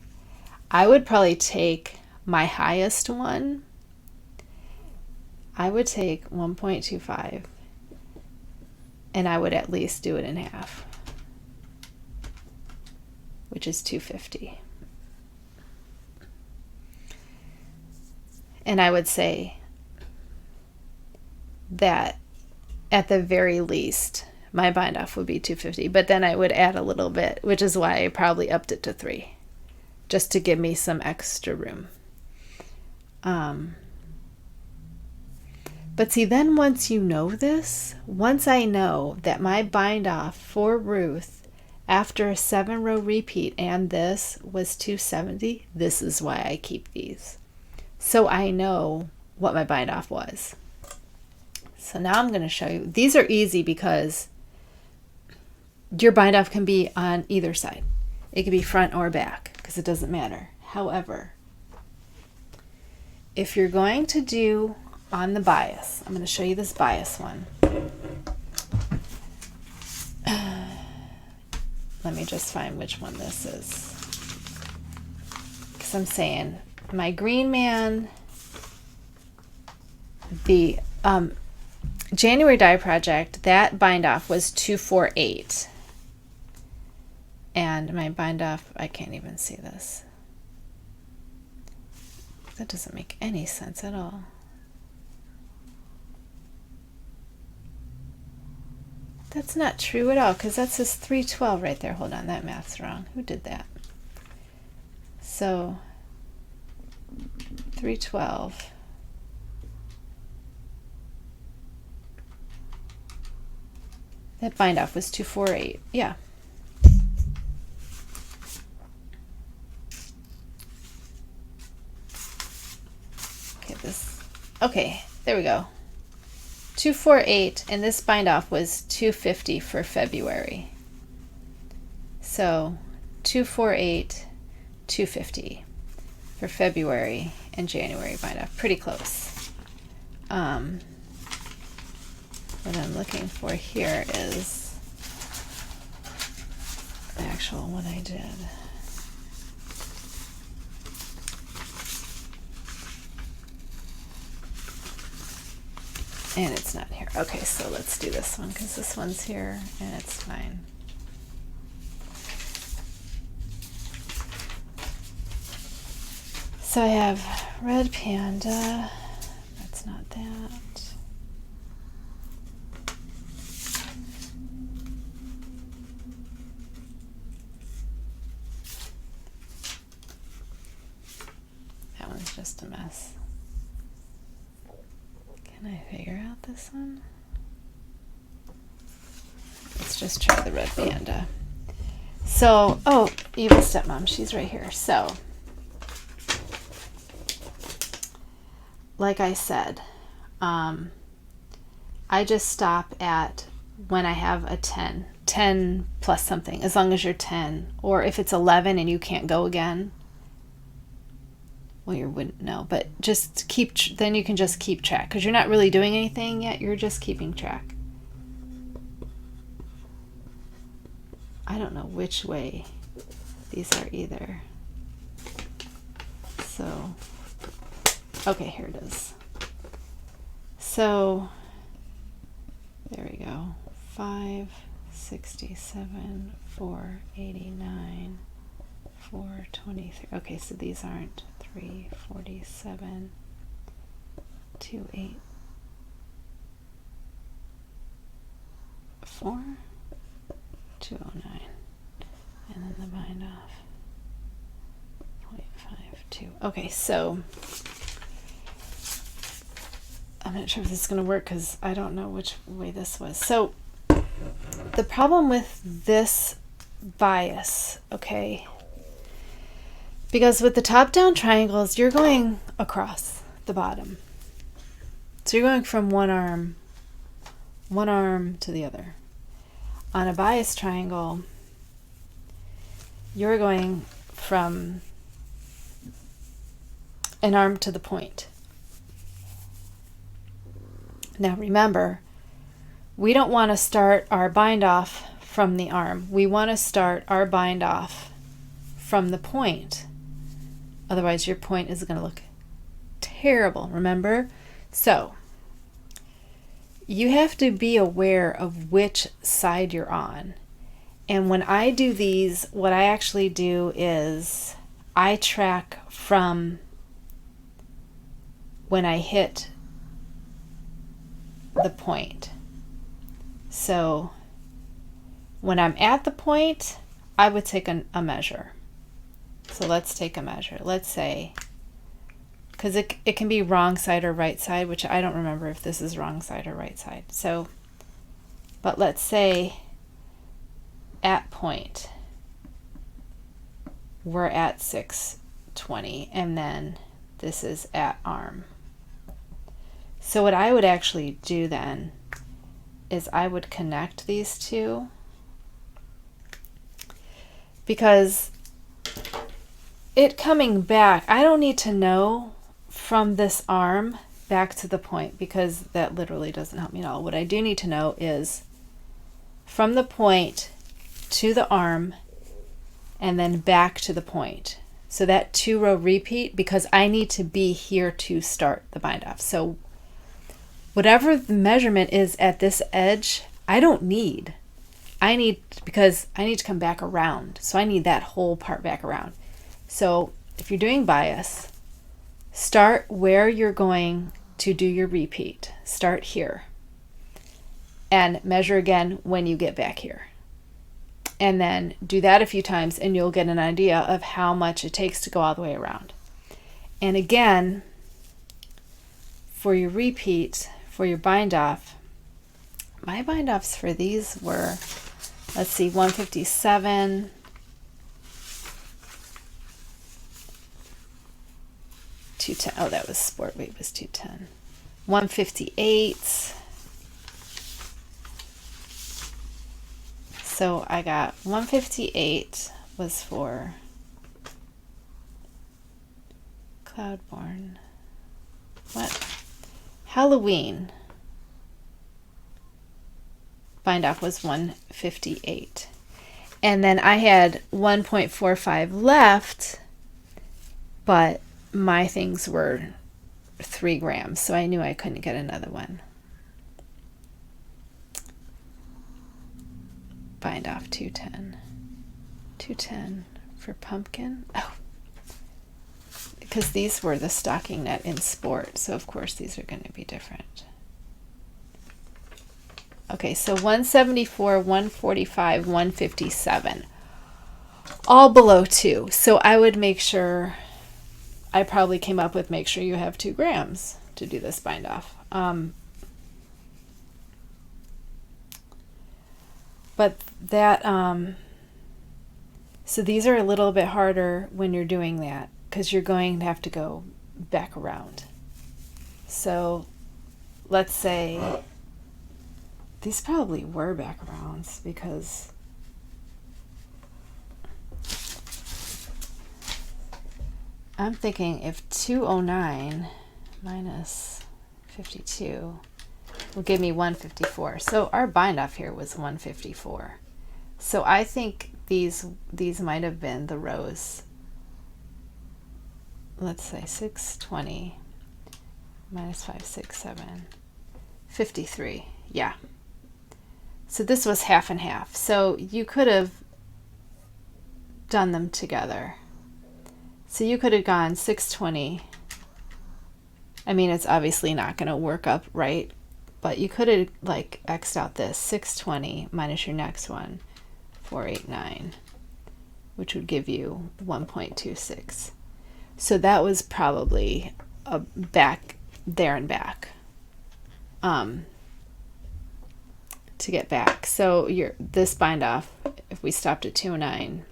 I would probably take my highest one I would take 1.25 and I would at least do it in half, which is 250. And I would say that at the very least, my bind off would be 250, but then I would add a little bit, which is why I probably upped it to 3, just to give me some extra room. But see, then once you know this, once I know that my bind off for Ruth after a 7-row repeat and this was 270, this is why I keep these. So I know what my bind off was. So now I'm going to show you. These are easy because your bind off can be on either side. It can be front or back because it doesn't matter. However, if you're going to do on the bias, I'm going to show you this bias one. Let me just find which one this is. Because I'm saying my Green Man, the January die project, that bind off was 248. And my bind off, I can't even see this. That doesn't make any sense at all. That's not true at all, because that says 312 right there. Hold on, that math's wrong. Who did that? So 312. That bind off was 248. Yeah. Okay, there we go. 248, and this bind off was 250 for February. So 248, 250 for February and January bind off. Pretty close. What I'm looking for here is the actual one I did. And it's not here. Okay, so let's do this one because this one's here and it's fine. So I have Red Panda. That's not that. That one's just a mess. Can I figure out this one? Let's just try the Red Panda. So, oh, Evil Stepmom, she's right here. So, like I said, I just stop at when I have a 10 plus something, as long as you're 10. Or if it's 11 and you can't go again, well, you wouldn't know, but just keep, then you can just keep track because you're not really doing anything yet. You're just keeping track. I don't know which way these are either. So, okay, here it is. So, there we go. 567, 489, 423. Okay, so these aren't 347, 284, 209, and then the bind off 0.52. Okay, so I'm not sure if this is going to work because I don't know which way this was. So the problem with this bias, okay, because with the top-down triangles, you're going across the bottom. So you're going from one arm to the other. On a bias triangle, you're going from an arm to the point. Now remember, we don't want to start our bind off from the arm. We want to start our bind off from the point. Otherwise your point is going to look terrible, remember? So you have to be aware of which side you're on. And when I do these, what I actually do is I track from when I hit the point. So when I'm at the point, I would take a measure. So let's take a measure. Let's say, because it can be wrong side or right side, which I don't remember if this is wrong side or right side. So, but let's say at point, we're at 620, and then this is at arm. So what I would actually do then is I would connect these two, because it coming back, I don't need to know from this arm back to the point, because that literally doesn't help me at all. What I do need to know is from the point to the arm and then back to the point. So that 2-row repeat, because I need to be here to start the bind off. So whatever the measurement is at this edge, I don't need. Because I need to come back around. So I need that whole part back around. So if you're doing bias, start where you're going to do your repeat. Start here. And measure again when you get back here. And then do that a few times and you'll get an idea of how much it takes to go all the way around. And again, for your repeat, for your bind off, my bind offs for these were, let's see, 157, 210. Oh, that was sport weight, was 210. 158. So I got 158 was for Cloudborne. What? Halloween. Bind off was 158. And then I had 1.45 left, but my things were 3 grams, so I knew I couldn't get another one. Bind off 210. 210 for pumpkin. Oh, because these were the stocking net in sport, so of course these are going to be different. Okay, so 174, 145, 157, all below 2. So I would make sure, I probably came up with make sure you have 2 grams to do this bind off. But that, so these are a little bit harder when you're doing that, because you're going to have to go back around. So let's say, these probably were back arounds, because I'm thinking if 209 minus 52 will give me 154. So our bind off here was 154. So I think these might have been the rows. Let's say 620 minus 5, 6, 7, 53. Yeah. So this was half and half. So you could have done them together. So you could have gone 620. I mean, it's obviously not going to work up right, but you could have like X'd out this 620 minus your next one, 489, which would give you 1.26. So that was probably a back there and back to get back. So this bind off, if we stopped at 209,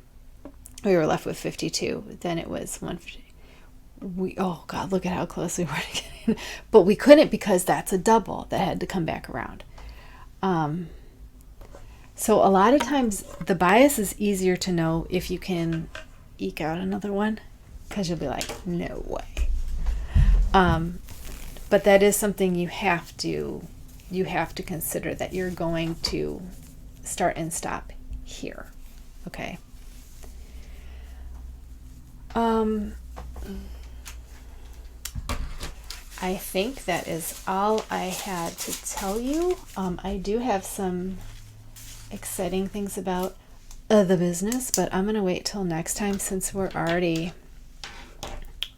we were left with 52. Then it was 150. Oh God, look at how close we were to getting. But we couldn't, because that's a double that had to come back around. So a lot of times the bias is easier to know if you can eke out another one, because you'll be like, no way. But that is something you have to consider, that you're going to start and stop here. Okay. I think that is all I had to tell you. I do have some exciting things about the business, but I'm going to wait till next time since we're already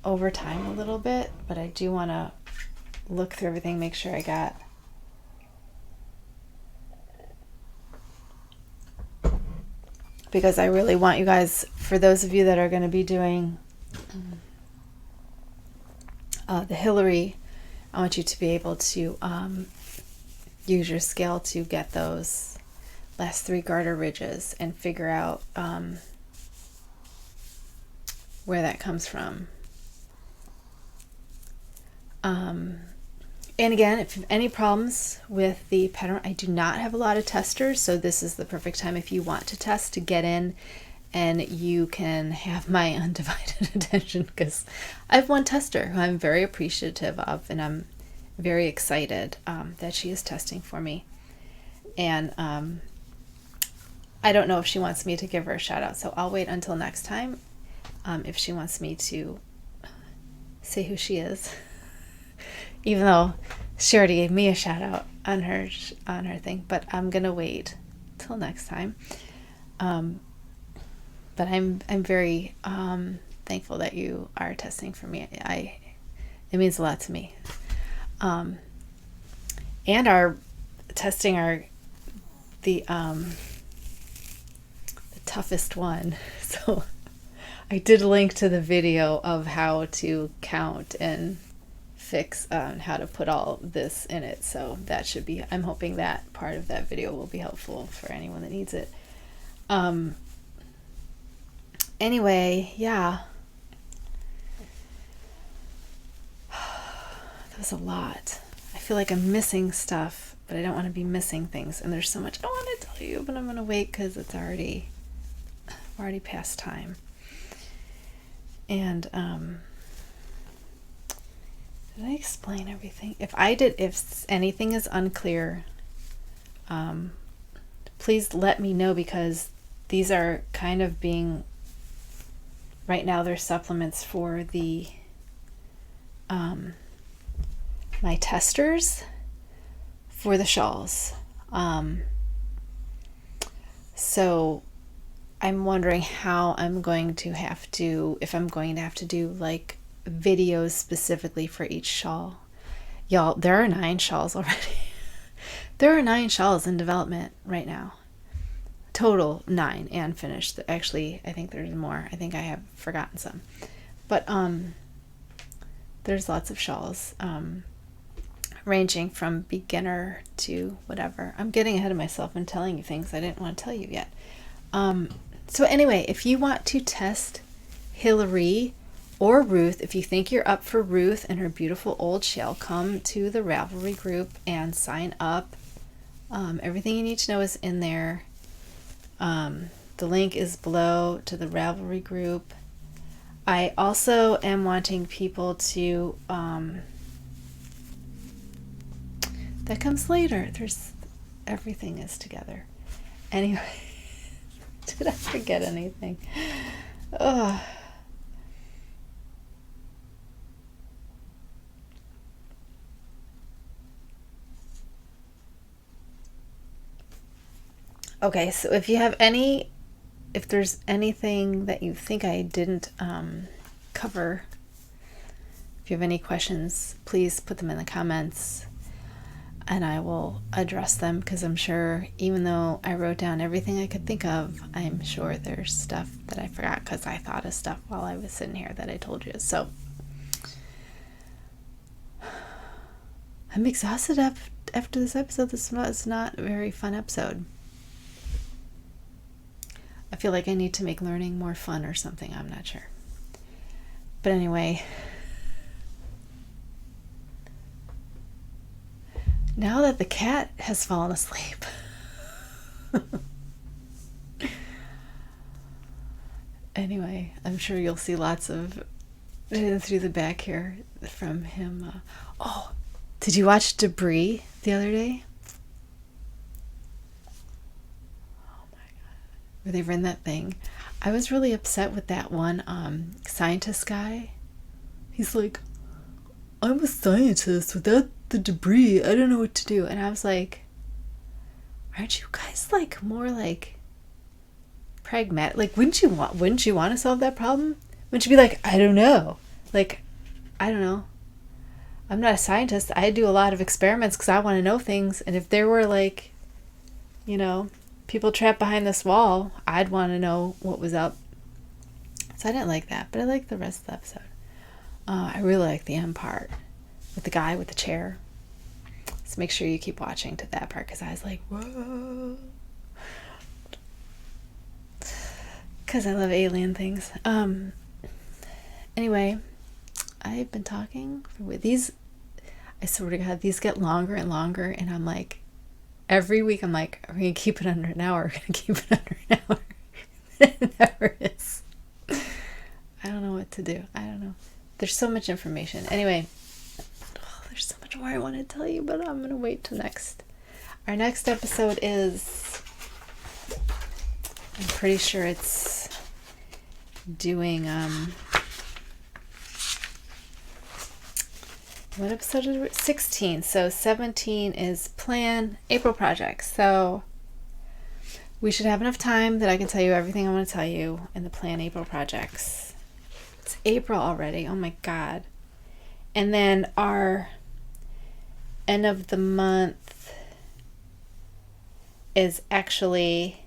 over time a little bit. But I do want to look through everything, make sure I got because I really want you guys, for those of you that are going to be doing the Hillary, I want you to be able to use your scale to get those last 3 garter ridges and figure out where that comes from. And again, if you have any problems with the pattern, I do not have a lot of testers, so this is the perfect time if you want to test to get in and you can have my undivided attention, because I have one tester who I'm very appreciative of, and I'm very excited that she is testing for me. And I don't know if she wants me to give her a shout out, so I'll wait until next time if she wants me to say who she is. Even though she already gave me a shout out on her thing, but I'm gonna wait till next time. But I'm very thankful that you are testing for me. It means a lot to me. And our testing the toughest one. So I did link to the video of how to count and fix how to put all this in it, so that should be, I'm hoping that part of that video will be helpful for anyone that needs it. Anyway, yeah, that was a lot. I feel like I'm missing stuff, but I don't want to be missing things, and there's so much I want to tell you, but I'm gonna wait because it's already past time. And did I explain everything? If anything is unclear, please let me know, because these are kind of being, right now they're supplements for the my testers for the shawls. So I'm wondering how I'm going to have to, if I'm going to have to do like videos specifically for each shawl. Y'all, there are 9 shawls already. There are 9 shawls in development right now. Total 9 and finished. Actually, I think there's more. I think I have forgotten some. But there's lots of shawls, ranging from beginner to whatever. I'm getting ahead of myself and telling you things I didn't want to tell you yet. So anyway, if you want to test Hillary or Ruth, if you think you're up for Ruth and her beautiful old shell, come to the Ravelry group and sign up. Everything you need to know is in there. The link is below to the Ravelry group. I also am wanting people to, that comes later. Everything is together. Anyway, did I forget anything? Ugh. Okay, so if there's anything that you think I didn't cover, if you have any questions, please put them in the comments and I will address them, because I'm sure, even though I wrote down everything I could think of, I'm sure there's stuff that I forgot because I thought of stuff while I was sitting here that I told you. So I'm exhausted after this episode. This was not a very fun episode. I feel like I need to make learning more fun or something. I'm not sure. But anyway, now that the cat has fallen asleep, anyway, I'm sure you'll see lots of through the back here from him. Oh, did you watch Debris the other day? Where they run that thing. I was really upset with that one scientist guy. He's like, I'm a scientist. Without the debris, I don't know what to do. And I was like, aren't you guys like more like pragmatic? Like, wouldn't you want to solve that problem? Wouldn't you be like, I don't know. Like, I don't know. I'm not a scientist. I do a lot of experiments because I want to know things. And if there were like, you know, people trapped behind this wall, I'd want to know what was up. So I didn't like that, but I liked the rest of the episode. I really like the end part with the guy with the chair. So make sure you keep watching to that part because I was like, whoa. Because I love alien things. Anyway, I've been talking with these. I swear to God, these get longer and longer, and I'm like, every week I'm like, are we gonna keep it under an hour? We're gonna keep it under an hour. It never is. I don't know what to do. I don't know. There's so much information. Anyway, there's so much more I want to tell you, but I'm gonna wait till next. Our next episode is, I'm pretty sure it's doing what episode is it? 16. So 17 is plan April projects. So we should have enough time that I can tell you everything I want to tell you in the plan April projects. It's April already. Oh my God. And then our end of the month is actually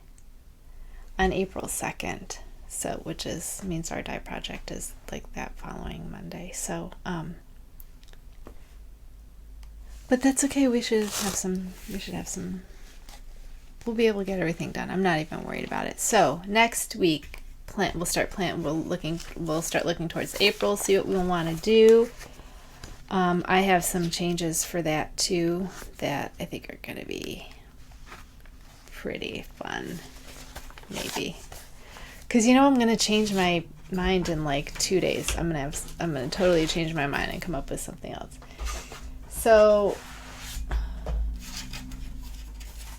on April 2nd. So, which means our die project is like that following Monday. So, but that's okay. We should have some, we'll be able to get everything done. I'm not even worried about it. So next week, we'll start looking towards April, see what we want to do. I have some changes for that too that I think are going to be pretty fun, maybe. Because, I'm going to change my mind in like 2 days. I'm going to totally change my mind and come up with something else. So,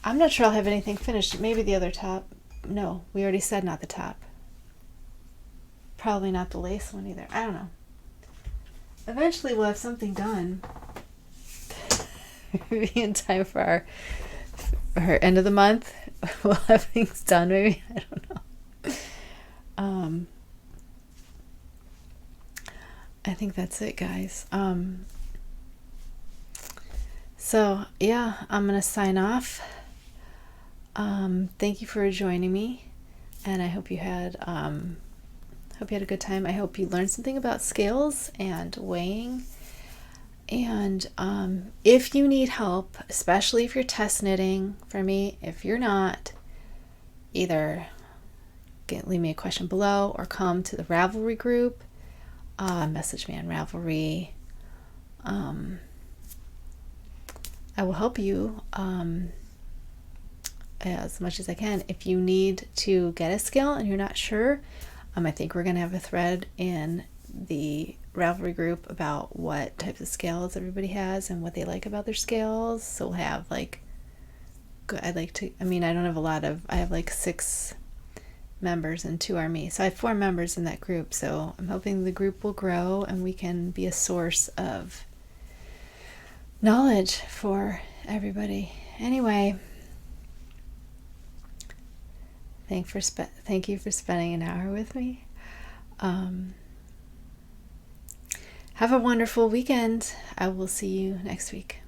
I'm not sure I'll have anything finished. Maybe the other top. No, we already said not the top. Probably not the lace one either. I don't know. Eventually we'll have something done. Maybe in time for our end of the month. We'll have things done maybe. I don't know. I think that's it, guys. So yeah, I'm gonna sign off. Thank you for joining me, and I hope you had a good time. I hope you learned something about scales and weighing. And if you need help, especially if you're test knitting for me, if you're not, either leave me a question below or come to the Ravelry group. Message me on Ravelry. I will help you as much as I can. If you need to get a scale and you're not sure, I think we're going to have a thread in the Ravelry group about what types of scales everybody has and what they like about their scales. So we'll have I don't have a lot of, I have like 6 members and 2 are me. So I have 4 members in that group. So I'm hoping the group will grow and we can be a source of knowledge for everybody. Anyway, thank you for spending an hour with me. Have a wonderful weekend. I will see you next week.